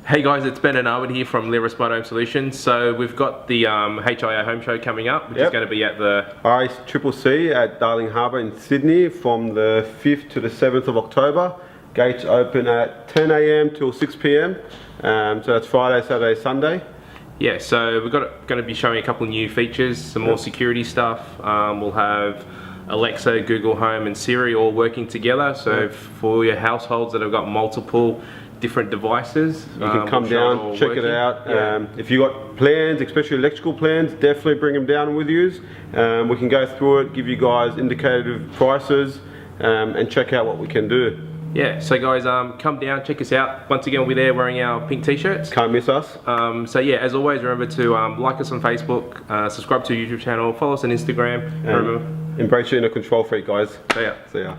Hey guys, it's Ben and Arvid here from Lera Smart Home Solutions. So we've got the HIA Home Show coming up, which is going to be at the HIA at Darling Harbour in Sydney from the 5th to the 7th of October. Gates open at 10 AM till 6 PM. So that's Friday, Saturday, Sunday. Yeah, so we're going to be showing a couple of new features, some more security stuff. We'll have Alexa, Google Home and Siri all working together. So for your households that have got multiple different devices, you can come down, check it out. Yeah. If you've got plans, especially electrical plans, definitely bring them down with you. We can go through it, give you guys indicative prices and check out what we can do. Yeah, so guys, come down, check us out. Once again, we'll be there wearing our pink t-shirts. Can't miss us. So yeah, as always, remember to like us on Facebook, subscribe to our YouTube channel, follow us on Instagram. Embrace your inner control freak, guys. See ya. See ya.